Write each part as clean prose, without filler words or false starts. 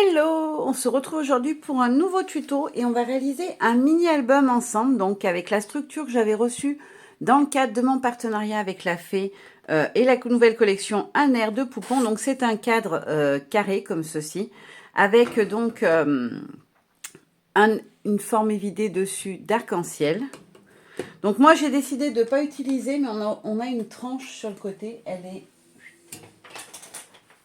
Hello, on se retrouve aujourd'hui pour un nouveau tuto et on va réaliser un mini-album ensemble, donc avec la structure que j'avais reçue dans le cadre de mon partenariat avec la Fée et la nouvelle collection Un air de poupon. Donc c'est un cadre carré comme ceci, avec donc une forme évidée dessus d'arc-en-ciel. Donc moi j'ai décidé de ne pas utiliser, mais on a une tranche sur le côté, elle est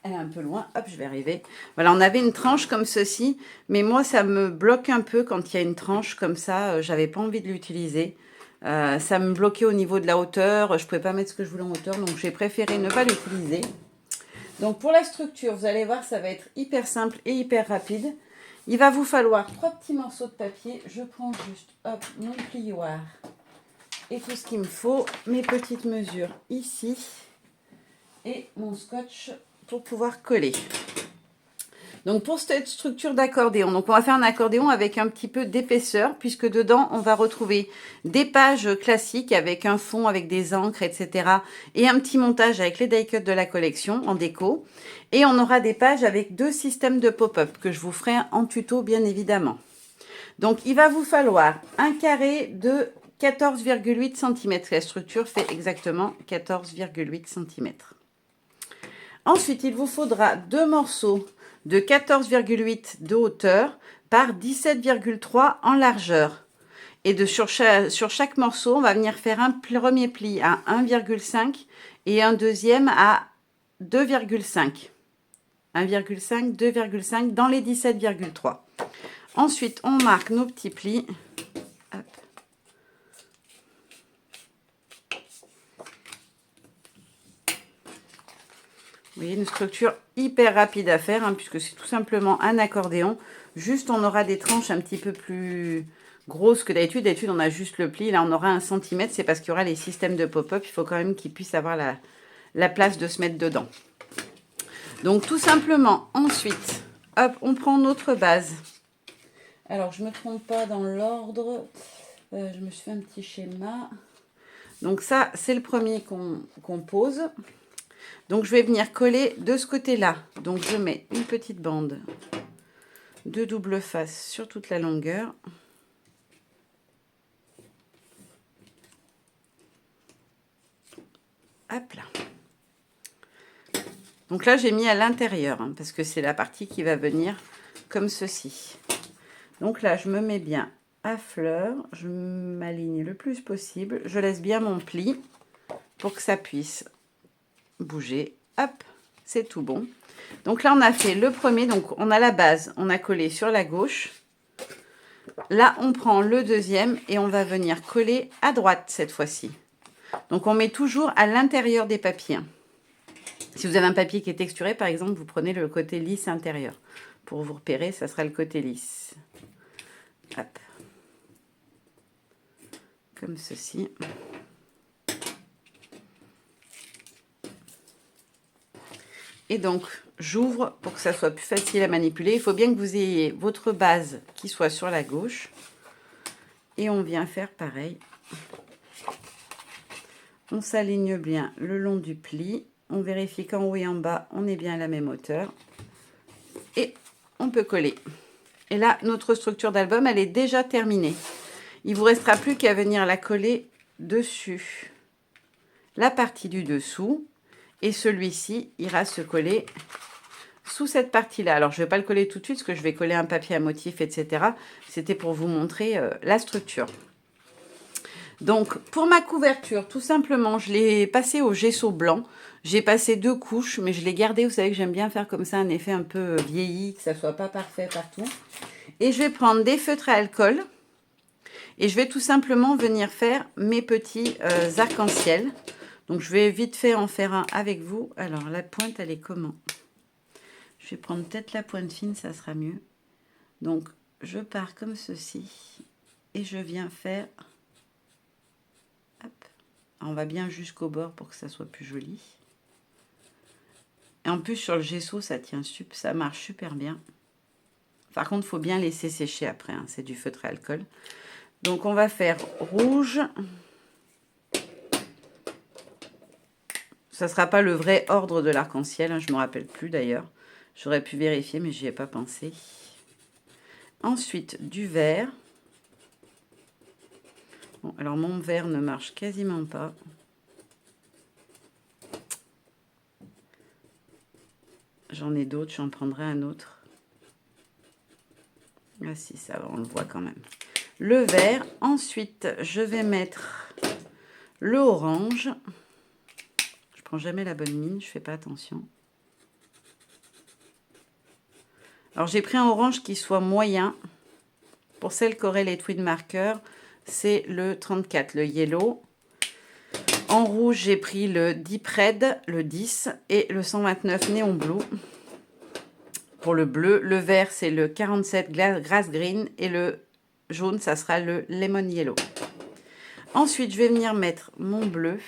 un peu loin, hop, je vais arriver. Voilà, on avait une tranche comme ceci, mais moi, ça me bloque un peu quand il y a une tranche comme ça. J'avais pas envie de l'utiliser. Ça me bloquait au niveau de la hauteur. Je pouvais pas mettre ce que je voulais en hauteur, donc j'ai préféré ne pas l'utiliser. Donc pour la structure, vous allez voir, ça va être hyper simple et hyper rapide. Il va vous falloir 3 petits morceaux de papier. Je prends juste, hop, mon plioir et tout ce qu'il me faut, mes petites mesures ici et mon scotch pour pouvoir coller. Donc pour cette structure d'accordéon, donc on va faire un accordéon avec un petit peu d'épaisseur, puisque dedans on va retrouver des pages classiques avec un fond, avec des encres, etc. Et un petit montage avec les die-cuts de la collection en déco. Et on aura des pages avec 2 systèmes de pop-up que je vous ferai en tuto bien évidemment. Donc il va vous falloir un carré de 14,8 cm. La structure fait exactement 14,8 cm. Ensuite, il vous faudra 2 morceaux de 14,8 de hauteur par 17,3 en largeur. Et sur chaque morceau, on va venir faire un premier pli à 1,5 et un deuxième à 2,5. 1,5, 2,5 dans les 17,3. Ensuite, on marque nos petits plis. Hop. Vous voyez, une structure hyper rapide à faire, hein, puisque c'est tout simplement un accordéon. Juste, on aura des tranches un petit peu plus grosses que d'habitude. D'habitude, on a juste le pli. Là, on aura 1 cm. C'est parce qu'il y aura les systèmes de pop-up. Il faut quand même qu'ils puissent avoir la place de se mettre dedans. Donc, tout simplement, ensuite, hop, on prend notre base. Alors, je ne me trompe pas dans l'ordre. Je me suis fait un petit schéma. Donc, ça, c'est le premier qu'on pose. Donc, je vais venir coller de ce côté-là. Donc, je mets une petite bande de double face sur toute la longueur. Hop là. Donc là, j'ai mis à l'intérieur, hein, parce que c'est la partie qui va venir comme ceci. Donc là, je me mets bien à fleur. Je m'aligne le plus possible. Je laisse bien mon pli pour que ça puisse bouger. Hop, c'est tout bon. Donc là, on a fait le premier. Donc, on a la base. On a collé sur la gauche. Là, on prend le deuxième et on va venir coller à droite cette fois-ci. Donc, on met toujours à l'intérieur des papiers. Si vous avez un papier qui est texturé, par exemple, vous prenez le côté lisse intérieur. Pour vous repérer, ça sera le côté lisse. Hop. Comme ceci. Et donc, j'ouvre pour que ça soit plus facile à manipuler. Il faut bien que vous ayez votre base qui soit sur la gauche. Et on vient faire pareil. On s'aligne bien le long du pli. On vérifie qu'en haut et en bas, on est bien à la même hauteur. Et on peut coller. Et là, notre structure d'album, elle est déjà terminée. Il ne vous restera plus qu'à venir la coller dessus. La partie du dessous. Et celui-ci ira se coller sous cette partie-là. Alors, je ne vais pas le coller tout de suite, parce que je vais coller un papier à motif, etc. C'était pour vous montrer la structure. Donc, pour ma couverture, tout simplement, je l'ai passé au gesso blanc. J'ai passé 2 couches, mais je l'ai gardé. Vous savez que j'aime bien faire comme ça un effet un peu vieilli, que ça ne soit pas parfait partout. Et je vais prendre des feutres à alcool. Et je vais tout simplement venir faire mes petits arcs-en-ciel. Donc, je vais vite fait en faire un avec vous. Alors, la pointe, elle est comment? Je vais prendre peut-être la pointe fine, ça sera mieux. Donc, je pars comme ceci. Et je viens faire... Hop. On va bien jusqu'au bord pour que ça soit plus joli. Et en plus, sur le gesso, ça tient, ça marche super bien. Par contre, il faut bien laisser sécher après. Hein, c'est du feutre à alcool. Donc, on va faire rouge. Ça ne sera pas le vrai ordre de l'arc-en-ciel. Hein, je ne me rappelle plus d'ailleurs. J'aurais pu vérifier, mais j'y ai pas pensé. Ensuite, du vert. Bon, alors mon vert ne marche quasiment pas. J'en ai d'autres, j'en prendrai un autre. Ah si, ça va, on le voit quand même. Le vert. Ensuite, je vais mettre le orange. Je prends jamais la bonne mine, je fais pas attention. Alors, j'ai pris un orange qui soit moyen. Pour celle qui aurait les tweed markers, c'est le 34, le yellow. En rouge, j'ai pris le Deep Red, le 10, et le 129 Neon Blue. Pour le bleu, le vert, c'est le 47 Grass Green, et le jaune, ça sera le Lemon Yellow. Ensuite, je vais venir mettre mon bleu.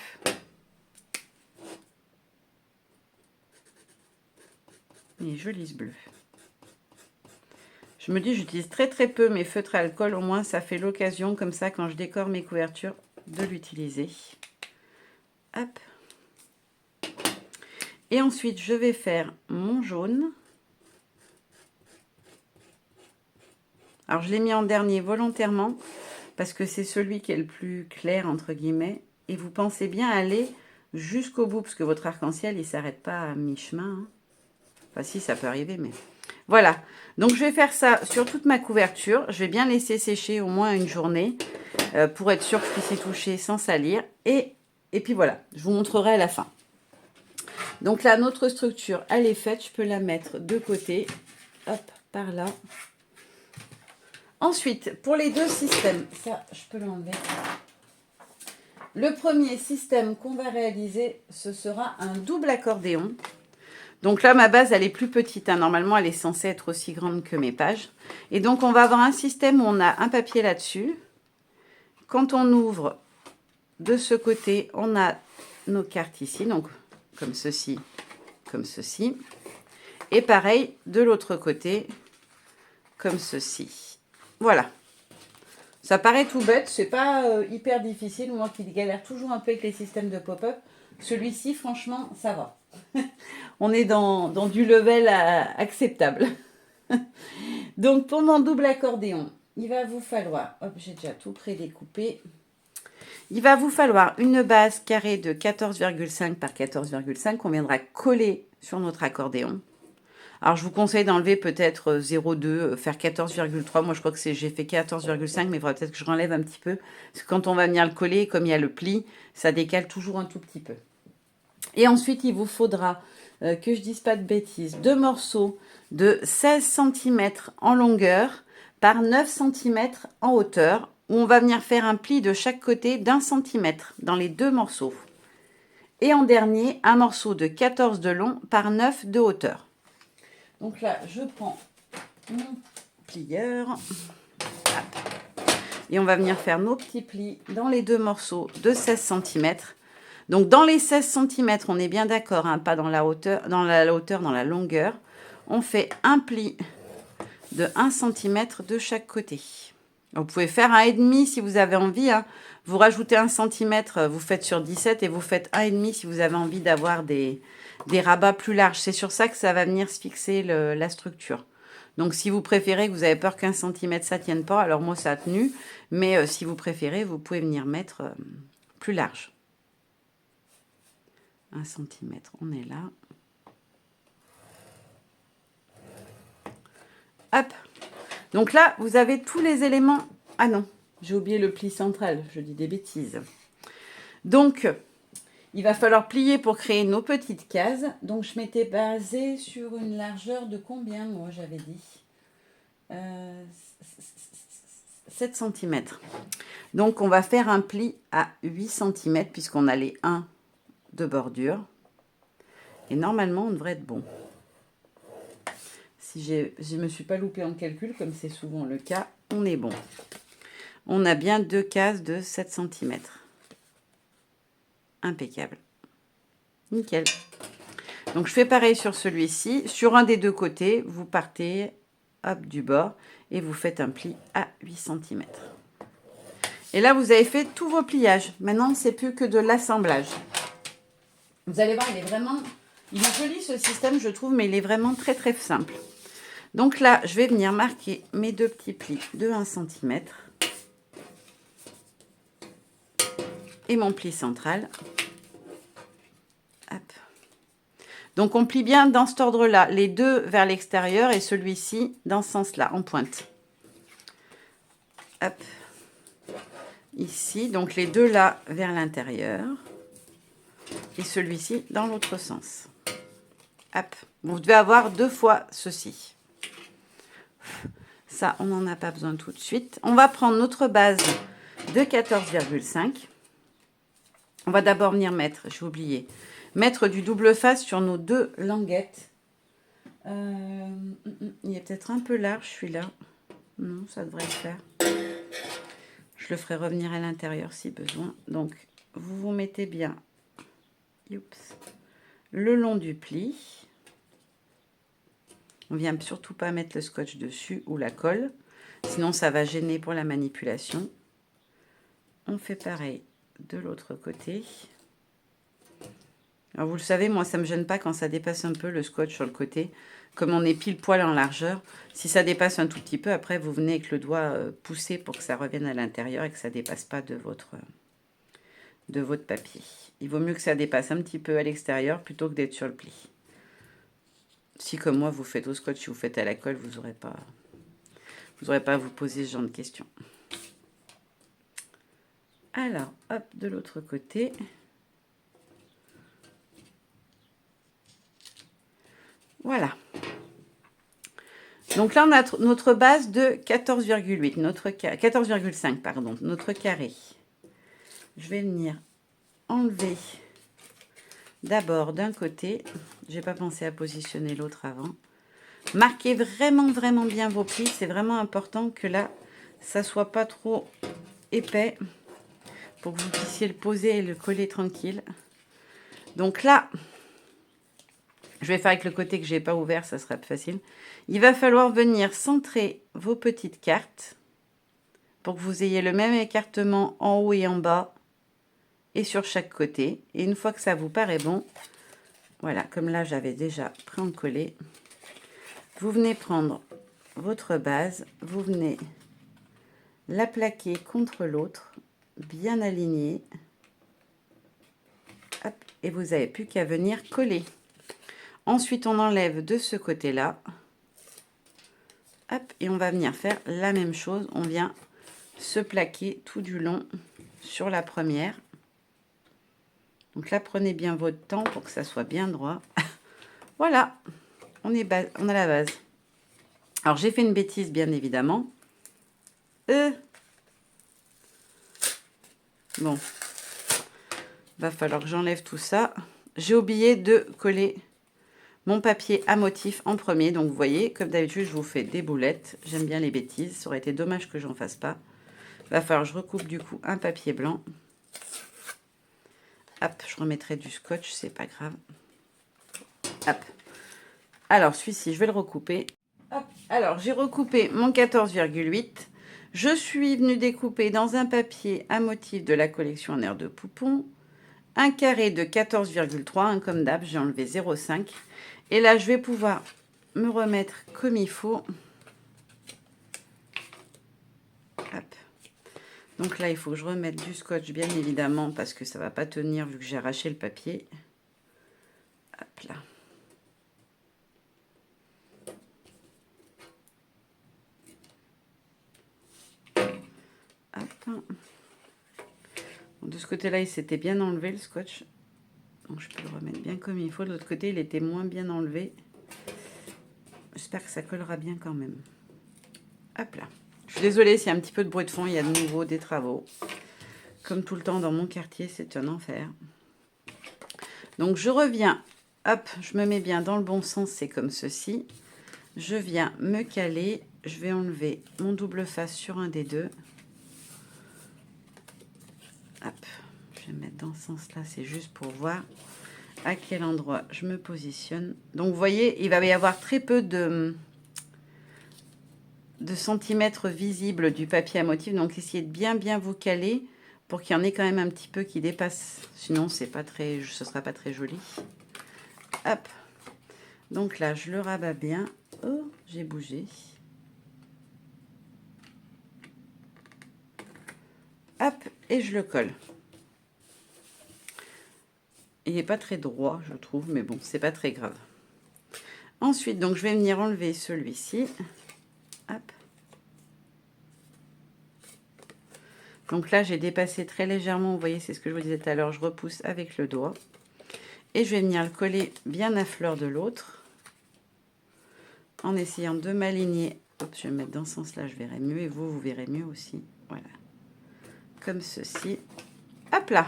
Et joli ce bleu. Je me dis, j'utilise très très peu mes feutres à alcool, au moins ça fait l'occasion, comme ça, quand je décore mes couvertures, de l'utiliser. Hop. Et ensuite, je vais faire mon jaune. Alors, je l'ai mis en dernier volontairement, parce que c'est celui qui est le plus clair, entre guillemets. Et vous pensez bien aller jusqu'au bout, parce que votre arc-en-ciel, il ne s'arrête pas à mi-chemin. Hein. Enfin, si, ça peut arriver, mais... Voilà. Donc, je vais faire ça sur toute ma couverture. Je vais bien laisser sécher au moins une journée, pour être sûr que je puisse y toucher sans salir. Et puis, voilà. Je vous montrerai à la fin. Donc, là, notre structure, elle est faite. Je peux la mettre de côté. Hop, par là. Ensuite, pour les deux systèmes, ça, je peux l'enlever. Le premier système qu'on va réaliser, ce sera un double accordéon. Donc là, ma base, elle est plus petite. Hein. Normalement, elle est censée être aussi grande que mes pages. Et donc, on va avoir un système où on a un papier là-dessus. Quand on ouvre de ce côté, on a nos cartes ici. Donc, comme ceci, comme ceci. Et pareil, de l'autre côté, comme ceci. Voilà. Ça paraît tout bête, c'est pas hyper difficile. Moi qui galère toujours un peu avec les systèmes de pop-up, celui-ci, franchement, ça va. On est dans du level acceptable. Donc, pour mon double accordéon, il va vous falloir... Hop, j'ai déjà tout prédécoupé. Il va vous falloir une base carrée de 14,5 par 14,5 qu'on viendra coller sur notre accordéon. Alors, je vous conseille d'enlever peut-être 0,2, faire 14,3. Moi, je crois que j'ai fait 14,5, mais il faudra peut-être que je renlève un petit peu. Parce que quand on va venir le coller, comme il y a le pli, ça décale toujours un tout petit peu. Et ensuite, il vous faudra, que je dise pas de bêtises, 2 morceaux de 16 cm en longueur par 9 cm en hauteur, où on va venir faire un pli de chaque côté d'1 cm dans les 2 morceaux. Et en dernier, un morceau de 14 de long par 9 de hauteur. Donc là, je prends mon plieur. Et on va venir faire nos petits plis dans les 2 morceaux de 16 cm. Donc, dans les 16 cm, on est bien d'accord, hein, pas dans la hauteur, dans la longueur. On fait un pli de 1 cm de chaque côté. Vous pouvez faire 1,5 si vous avez envie. Hein. Vous rajoutez 1 cm, vous faites sur 17 et vous faites 1,5 si vous avez envie d'avoir des rabats plus larges. C'est sur ça que ça va venir se fixer la structure. Donc, si vous préférez, que vous avez peur qu'1 cm ça ne tienne pas, alors moi, ça a tenu. Mais si vous préférez, vous pouvez venir mettre plus large. 1 cm, on est là. Hop. Donc là, vous avez tous les éléments. Ah non, j'ai oublié le pli central, je dis des bêtises. Donc, il va falloir plier pour créer nos petites cases. Donc, je m'étais basée sur une largeur de combien, moi, j'avais dit 7 cm. Donc, on va faire un pli à 8 cm puisqu'on a les 1 de bordure. Et normalement, on devrait être bon. Si je ne me suis pas loupée en calcul, comme c'est souvent le cas, on est bon. On a bien 2 cases de 7 cm. Impeccable. Nickel. Donc, je fais pareil sur celui-ci. Sur un des 2 côtés, vous partez hop, du bord et vous faites un pli à 8 cm. Et là, vous avez fait tous vos pliages. Maintenant, c'est plus que de l'assemblage. Vous allez voir, Il est joli ce système, je trouve, mais il est vraiment très très simple. Donc là, je vais venir marquer mes deux petits plis de 1 cm. Et mon pli central. Hop. Donc on plie bien dans cet ordre-là, les deux vers l'extérieur et celui-ci dans ce sens-là, en pointe. Hop. Ici, donc les deux là vers l'intérieur. Et celui-ci dans l'autre sens. Hop. Vous devez avoir 2 fois ceci. Ça, on n'en a pas besoin tout de suite. On va prendre notre base de 14,5. On va d'abord venir mettre, j'ai oublié, mettre du double face sur nos 2 languettes. Il est peut-être un peu large celui-là. Non, ça devrait le faire. Je le ferai revenir à l'intérieur si besoin. Donc, vous vous mettez bien le long du pli. On ne vient surtout pas mettre le scotch dessus ou la colle. Sinon, ça va gêner pour la manipulation. On fait pareil de l'autre côté. Alors, vous le savez, moi, ça ne me gêne pas quand ça dépasse un peu le scotch sur le côté. Comme on est pile poil en largeur, si ça dépasse un tout petit peu, après, vous venez avec le doigt pousser pour que ça revienne à l'intérieur et que ça ne dépasse pas de votre papier. Il vaut mieux que ça dépasse un petit peu à l'extérieur plutôt que d'être sur le pli. Si, comme moi, vous faites au scotch, si vous faites à la colle, vous n'aurez pas à vous poser ce genre de questions. Alors, hop, de l'autre côté. Voilà. Donc là, on a notre base de 14,8, 14,5, pardon, notre carré. Je vais venir enlever d'abord d'un côté. Je n'ai pas pensé à positionner l'autre avant. Marquez vraiment, vraiment bien vos plis. C'est vraiment important que là, ça ne soit pas trop épais pour que vous puissiez le poser et le coller tranquille. Donc là, je vais faire avec le côté que je n'ai pas ouvert, ça sera plus facile. Il va falloir venir centrer vos petites cartes pour que vous ayez le même écartement en haut et en bas et sur chaque côté. Et une fois que ça vous paraît bon, voilà, comme là j'avais déjà pré-collé, vous venez prendre votre base, vous venez la plaquer contre l'autre, bien alignée. Hop, et vous n'avez plus qu'à venir coller. Ensuite, on enlève de ce côté-là. Hop, et on va venir faire la même chose. On vient se plaquer tout du long sur la première. Donc là, prenez bien votre temps pour que ça soit bien droit. Voilà, on a la base. Alors, j'ai fait une bêtise, bien évidemment. Bon, va falloir que j'enlève tout ça. J'ai oublié de coller mon papier à motif en premier. Donc, vous voyez, comme d'habitude, je vous fais des boulettes. J'aime bien les bêtises. Ça aurait été dommage que j'en fasse pas. Va falloir que je recoupe du coup un papier blanc. Hop, je remettrai du scotch, c'est pas grave. Hop. Alors, celui-ci, je vais le recouper. Hop. Alors, j'ai recoupé mon 14,8. Je suis venue découper dans un papier à motif de la collection en air de Poupon un carré de 14,3, comme d'hab, j'ai enlevé 0,5. Et là, je vais pouvoir me remettre comme il faut. Hop. Donc là, il faut que je remette du scotch, bien évidemment, parce que ça ne va pas tenir vu que j'ai arraché le papier. Hop là. Hop. De ce côté-là, il s'était bien enlevé le scotch. Donc je peux le remettre bien comme il faut. De l'autre côté, il était moins bien enlevé. J'espère que ça collera bien quand même. Hop là. Je suis désolée s'il y a un petit peu de bruit de fond. Il y a de nouveau des travaux. Comme tout le temps dans mon quartier, c'est un enfer. Donc je reviens. Hop, je me mets bien dans le bon sens. C'est comme ceci. Je viens me caler. Je vais enlever mon double face sur un des deux. Hop, je vais mettre dans ce sens-là, c'est juste pour voir à quel endroit je me positionne. Donc, vous voyez, il va y avoir très peu de centimètres visibles du papier à motif. Donc, essayez de bien vous caler pour qu'il y en ait quand même un petit peu qui dépasse. Sinon, ce sera pas très joli. Hop. Donc là, je le rabats bien. Oh, j'ai bougé. Hop, et je le colle. Il n'est pas très droit, je trouve, mais bon, c'est pas très grave. Ensuite, donc, je vais venir enlever celui-ci. Hop. Donc là, j'ai dépassé très légèrement. Vous voyez, c'est ce que je vous disais tout à l'heure. Je repousse avec le doigt. Et je vais venir le coller bien à fleur de l'autre. En essayant de m'aligner. Hop, je vais me mettre dans ce sens-là, je verrai mieux. Et vous, vous verrez mieux aussi. Voilà. Comme ceci. Hop là.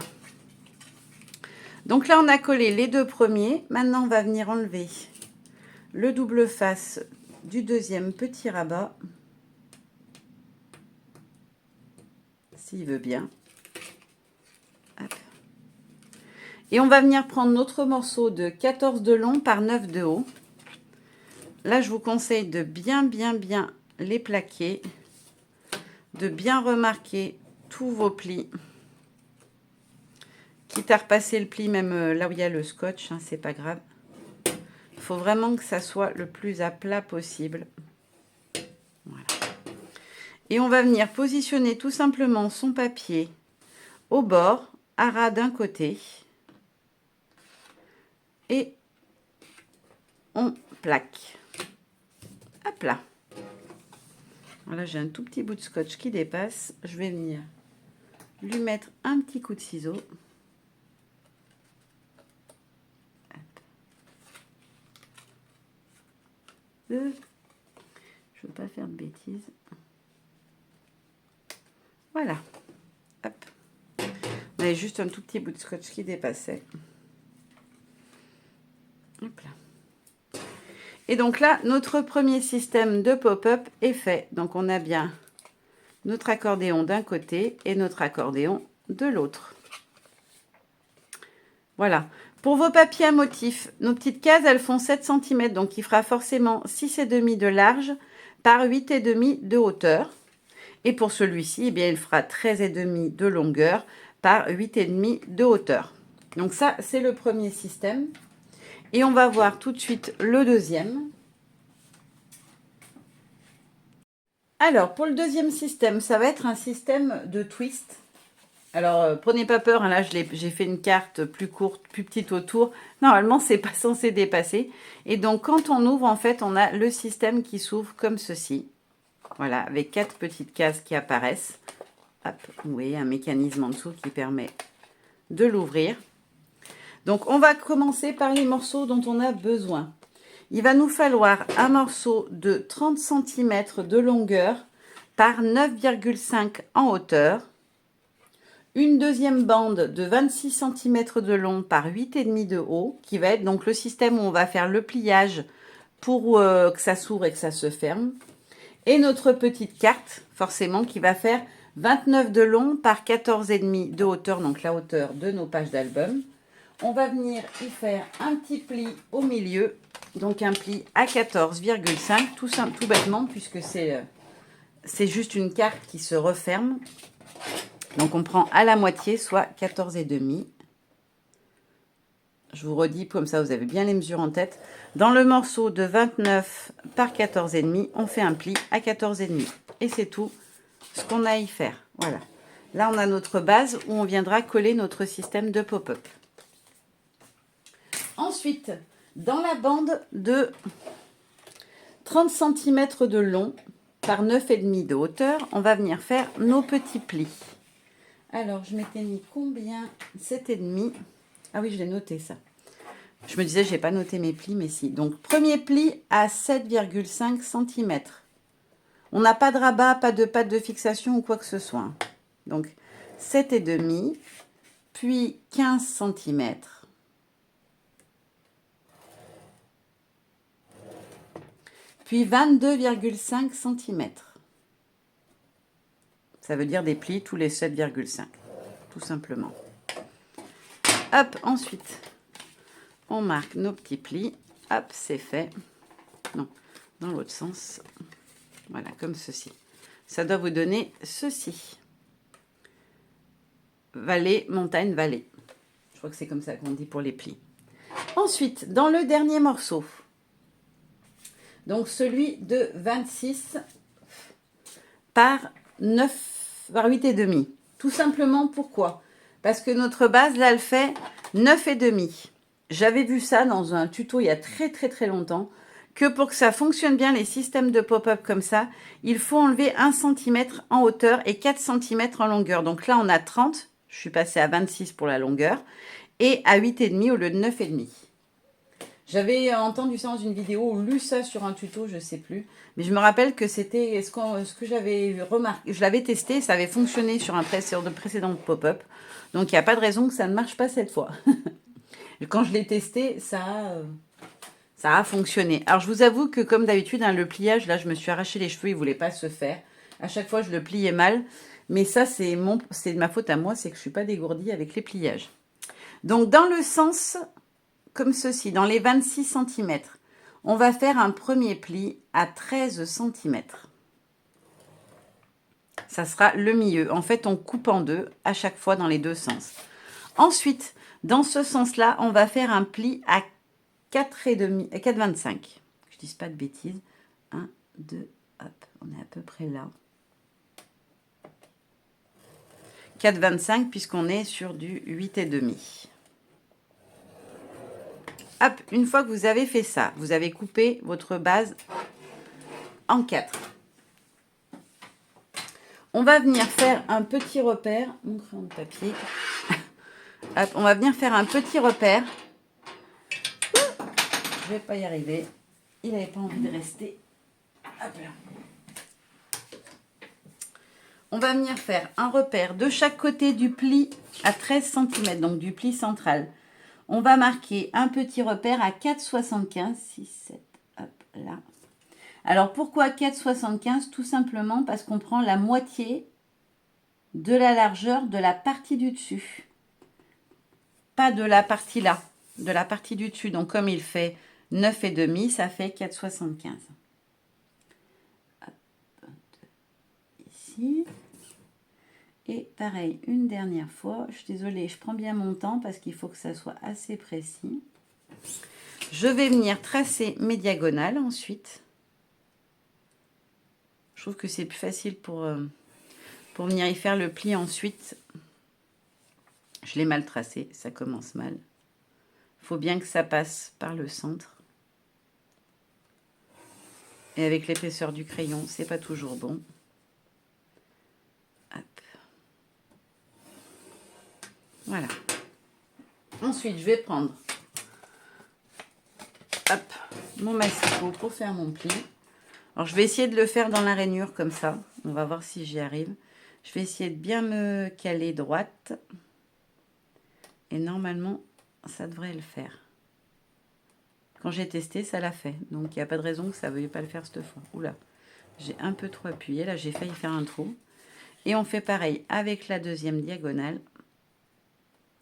Donc là, on a collé les deux premiers. Maintenant, on va venir enlever le double face du deuxième petit rabat. S'il veut bien. Hop. Et on va venir prendre notre morceau de 14 de long par 9 de haut. Là, je vous conseille de bien les plaquer, de bien remarquer tous vos plis. Quitte à repasser le pli même là où il y a le scotch, hein, c'est pas grave. Il faut vraiment que ça soit le plus à plat possible. Voilà. Et on va venir positionner tout simplement son papier au bord, à ras d'un côté. Et on plaque. Hop là. Voilà, j'ai un tout petit bout de scotch qui dépasse. Je vais venir lui mettre un petit coup de ciseau. Je ne veux pas faire de bêtises. Voilà. Hop. On avait juste un tout petit bout de scotch qui dépassait. Hop là. Et donc là, notre premier système de pop-up est fait. Donc on a bien notre accordéon d'un côté et notre accordéon de l'autre. Voilà. Pour vos papiers à motifs, nos petites cases, elles font 7 cm. Donc il fera forcément 6,5 de large par 8,5 de hauteur. Et pour celui-ci, eh bien, il fera 13,5 de longueur par 8,5 de hauteur. Donc ça, c'est le premier système. Et on va voir tout de suite le deuxième. Alors, pour le deuxième système, ça va être un système de twist. Alors, prenez pas peur, hein, là, j'ai fait une carte plus courte, plus petite autour. Normalement, c'est pas censé dépasser. Et donc, quand on ouvre, en fait, on a le système qui s'ouvre comme ceci. Voilà, avec 4 petites cases qui apparaissent. Hop, vous voyez, un mécanisme en dessous qui permet de l'ouvrir. Donc, on va commencer par les morceaux dont on a besoin. Il va nous falloir un morceau de 30 cm de longueur par 9,5 en hauteur. Une deuxième bande de 26 cm de long par 8,5 de haut, qui va être donc le système où on va faire le pliage pour que ça s'ouvre et que ça se ferme. Et notre petite carte, forcément, qui va faire 29 de long par 14,5 de hauteur, donc la hauteur de nos pages d'album. On va venir y faire un petit pli au milieu, donc un pli à 14,5, tout bêtement, puisque c'est juste une carte qui se referme. Donc on prend à la moitié, soit 14,5. Je vous redis, comme ça vous avez bien les mesures en tête. Dans le morceau de 29 par 14,5, on fait un pli à 14,5. Et c'est tout ce qu'on a à y faire. Voilà. Là, on a notre base où on viendra coller notre système de pop-up. Ensuite, dans la bande de 30 cm de long par 9,5 de hauteur, on va venir faire nos petits plis. Alors, je m'étais mis combien? 7,5. Ah oui, je l'ai noté ça. Je me disais, je n'ai pas noté mes plis, mais si. Donc, premier pli à 7,5 cm. On n'a pas de rabat, pas de patte de fixation ou quoi que ce soit. Donc, 7,5, puis 15 cm. Puis 22,5 cm. Ça veut dire des plis tous les 7,5, tout simplement. Hop, ensuite, on marque nos petits plis. Hop, c'est fait. Non, dans l'autre sens. Voilà, comme ceci. Ça doit vous donner ceci. Vallée, montagne, vallée. Je crois que c'est comme ça qu'on dit pour les plis. Ensuite, dans le dernier morceau, donc celui de 26 par 9, par 8,5. Tout simplement pourquoi? Parce que notre base, là, elle fait 9,5. J'avais vu ça dans un tuto il y a très longtemps, que pour que ça fonctionne bien, les systèmes de pop-up comme ça, il faut enlever 1 cm en hauteur et 4 cm en longueur. Donc là, on a 30, je suis passée à 26 pour la longueur, et à 8,5 au lieu de 9,5. J'avais entendu ça dans une vidéo ou lu ça sur un tuto, je ne sais plus. Mais je me rappelle que c'était ce que j'avais remarqué. Je l'avais testé, ça avait fonctionné sur de précédents pop-up. Donc, il n'y a pas de raison que ça ne marche pas cette fois. Quand je l'ai testé, ça a fonctionné. Alors, je vous avoue que comme d'habitude, hein, le pliage, là, je me suis arraché les cheveux, il ne voulait pas se faire. À chaque fois, je le pliais mal. Mais ça, c'est de ma faute à moi, c'est que je ne suis pas dégourdie avec les pliages. Donc, dans le sens comme ceci, dans les 26 cm, on va faire un premier pli à 13 cm. Ça sera le milieu. En fait, on coupe en deux à chaque fois dans les deux sens. Ensuite, dans ce sens-là, on va faire un pli à 4,5, 4,25. Que je ne dise pas de bêtises. 1, 2, hop, on est à peu près là. 4,25 puisqu'on est sur du 8,5. Hop, une fois que vous avez fait ça, vous avez coupé votre base en 4. On va venir faire un petit repère. Mon crayon de papier. Hop, on va venir faire un petit repère. Je vais pas y arriver. Il n'avait pas envie de rester. Hop là. On va venir faire un repère de chaque côté du pli à 13 cm, donc du pli central. On va marquer un petit repère à 4,75, 6, 7, hop là. Alors pourquoi 4,75? Tout simplement parce qu'on prend la moitié de la largeur de la partie du dessus. Pas de la partie là, de la partie du dessus. Donc comme il fait 9,5, ça fait 4,75. Ici. Et pareil, une dernière fois. Je suis désolée, je prends bien mon temps parce qu'il faut que ça soit assez précis. Je vais venir tracer mes diagonales ensuite. Je trouve que c'est plus facile pour venir y faire le pli ensuite. Je l'ai mal tracé, ça commence mal. Il faut bien que ça passe par le centre. Et avec l'épaisseur du crayon, c'est pas toujours bon. Hop. Voilà. Ensuite, je vais prendre hop, mon massicot pour faire mon pli. Alors, je vais essayer de le faire dans la rainure comme ça. On va voir si j'y arrive. Je vais essayer de bien me caler droite. Et normalement, ça devrait le faire. Quand j'ai testé, ça l'a fait. Donc, il n'y a pas de raison que ça ne veuille pas le faire cette fois. Oula, j'ai un peu trop appuyé. Là, j'ai failli faire un trou. Et on fait pareil avec la deuxième diagonale.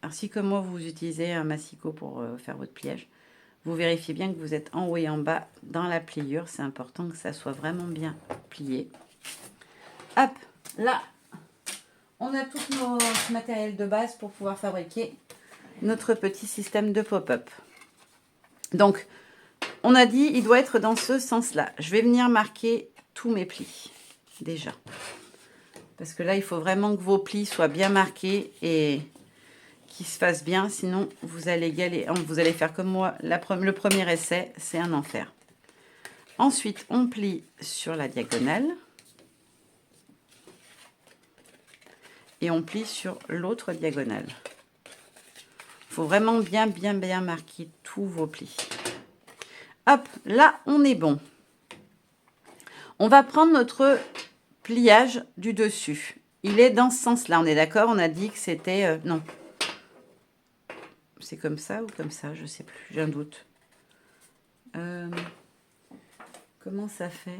Alors, si comme moi, vous utilisez un massicot pour faire votre pliage, vous vérifiez bien que vous êtes en haut et en bas dans la pliure. C'est important que ça soit vraiment bien plié. Hop, là, on a tout notre matériel de base pour pouvoir fabriquer notre petit système de pop-up. Donc, on a dit, il doit être dans ce sens-là. Je vais venir marquer tous mes plis, déjà. Parce que là, il faut vraiment que vos plis soient bien marqués et qu'ils se fassent bien. Sinon, vous allez faire comme moi. Le premier essai, c'est un enfer. Ensuite, on plie sur la diagonale. Et on plie sur l'autre diagonale. Il faut vraiment bien marquer tous vos plis. Hop, là, on est bon. On va prendre notre pliage du dessus. Il est dans ce sens-là, on est d'accord? On a dit que c'était... non. C'est comme ça ou comme ça? Je ne sais plus, j'ai un doute. Comment ça fait?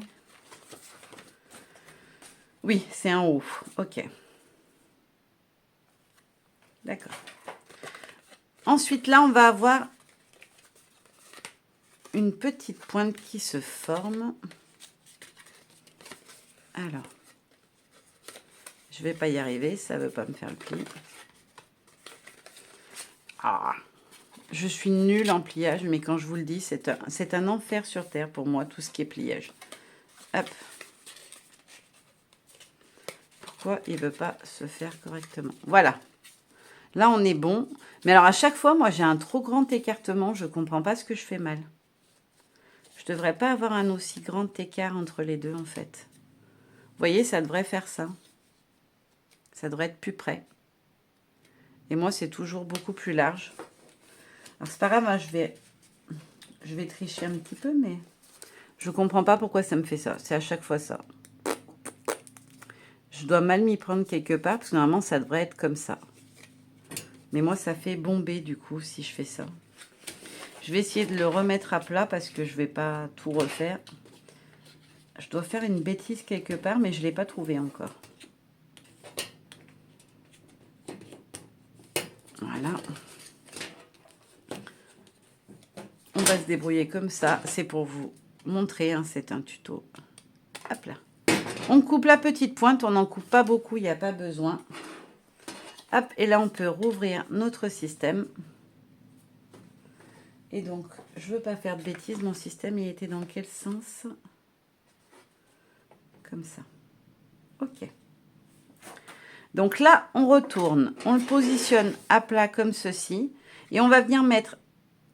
Oui, c'est en haut. Ok. D'accord. Ensuite, là, on va avoir une petite pointe qui se forme. Alors, je vais pas y arriver, ça veut pas me faire le pli. Ah, Je suis nulle en pliage, mais quand je vous le dis, c'est un enfer sur terre pour moi, tout ce qui est pliage. Hop. Pourquoi il ne veut pas se faire correctement? Voilà. Là, on est bon. Mais alors, à chaque fois, moi, j'ai un trop grand écartement. Je ne comprends pas ce que je fais mal. Je ne devrais pas avoir un aussi grand écart entre les deux, en fait. Vous voyez, ça devrait faire ça. Ça devrait être plus près. Et moi, c'est toujours beaucoup plus large. Alors, c'est pas grave, hein, je vais tricher un petit peu, mais je comprends pas pourquoi ça me fait ça. C'est à chaque fois ça. Je dois mal m'y prendre quelque part, parce que normalement, ça devrait être comme ça. Mais moi, ça fait bomber, du coup, si je fais ça. Je vais essayer de le remettre à plat, parce que je vais pas tout refaire. Je dois faire une bêtise quelque part, mais je ne l'ai pas trouvé encore. Voilà. On va se débrouiller comme ça. C'est pour vous montrer, hein, c'est un tuto. Hop là. On coupe la petite pointe, on n'en coupe pas beaucoup, il n'y a pas besoin. Hop, et là on peut rouvrir notre système. Et donc, je ne veux pas faire de bêtises, mon système il était dans quel sens? Comme ça. Ok. Donc là, on retourne, on le positionne à plat comme ceci. Et on va venir mettre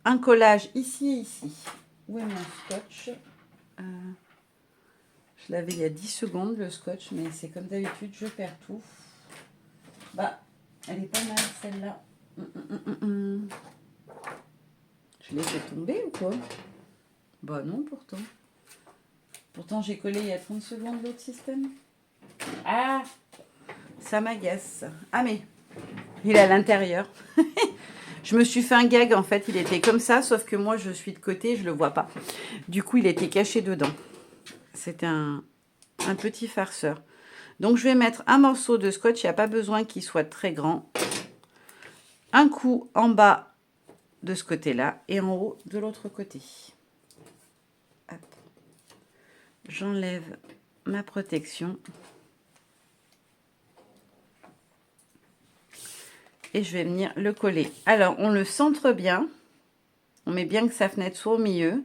un collage ici et ici. Où est mon scotch? Je l'avais il y a 10 secondes, le scotch, mais c'est comme d'habitude, je perds tout. Bah, elle est pas mal, celle-là. Je l'ai fait tomber ou quoi? Bah non, pourtant. Pourtant, j'ai collé il y a 30 secondes l'autre système. Ah, ça m'agace. Ah, mais il est à l'intérieur. Je me suis fait un gag, en fait. Il était comme ça, sauf que moi, je suis de côté, je le vois pas. Du coup, il était caché dedans. C'était un petit farceur. Donc, je vais mettre un morceau de scotch. Il n'y a pas besoin qu'il soit très grand. Un coup en bas de ce côté-là et en haut de l'autre côté. J'enlève ma protection. Et je vais venir le coller. Alors, on le centre bien. On met bien que sa fenêtre soit au milieu.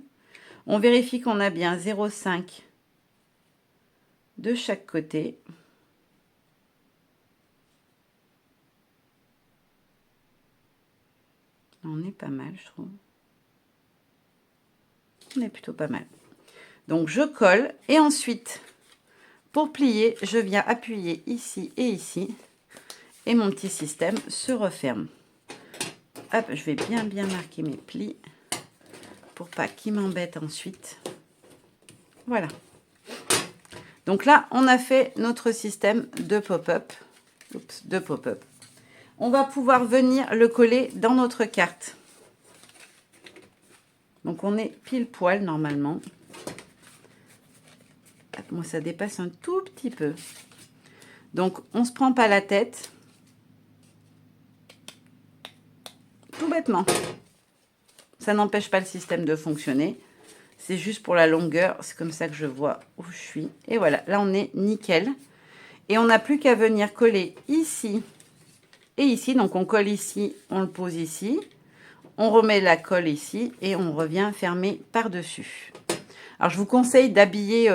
On vérifie qu'on a bien 0,5 de chaque côté. On est pas mal, je trouve. On est plutôt pas mal. Donc, je colle. Et ensuite, pour plier, je viens appuyer ici et ici. Et mon petit système se referme. Hop, je vais bien marquer mes plis pour pas qu'ils m'embêtent ensuite. Voilà. Donc là, on a fait notre système de pop-up. Oups, de pop-up. On va pouvoir venir le coller dans notre carte. Donc on est pile poil normalement. Hop, moi, ça dépasse un tout petit peu. Donc on se prend pas la tête. Tout bêtement. Ça n'empêche pas le système de fonctionner. C'est juste pour la longueur. C'est comme ça que je vois où je suis. Et voilà, là on est nickel. Et on n'a plus qu'à venir coller ici et ici. Donc on colle ici, on le pose ici. On remet la colle ici et on revient fermer par-dessus. Alors je vous conseille d'habiller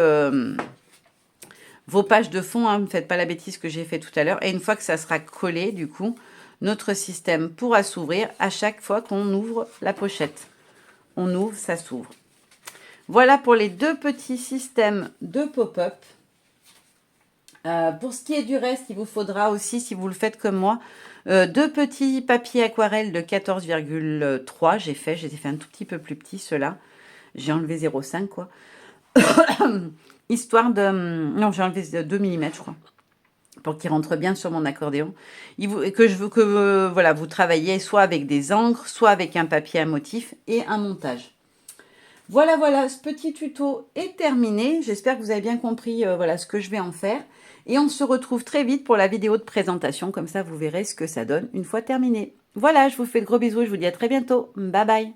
vos pages de fond. Hein, ne faites pas la bêtise que j'ai fait tout à l'heure. Et une fois que ça sera collé, du coup, notre système pourra s'ouvrir à chaque fois qu'on ouvre la pochette. On ouvre, ça s'ouvre. Voilà pour les deux petits systèmes de pop-up. Pour ce qui est du reste, il vous faudra aussi, si vous le faites comme moi, deux petits papiers aquarelles de 14,3. J'ai fait un tout petit peu plus petit, ceux-là. J'ai enlevé 0,5, quoi. Histoire de... Non, j'ai enlevé 2 mm, je crois. Pour qu'il rentre bien sur mon accordéon. Que je veux que voilà, vous travaillez soit avec des encres, soit avec un papier à motif et un montage. Voilà, voilà, ce petit tuto est terminé. J'espère que vous avez bien compris voilà, ce que je vais en faire. Et on se retrouve très vite pour la vidéo de présentation. Comme ça, vous verrez ce que ça donne une fois terminé. Voilà, je vous fais de gros bisous et je vous dis à très bientôt. Bye bye.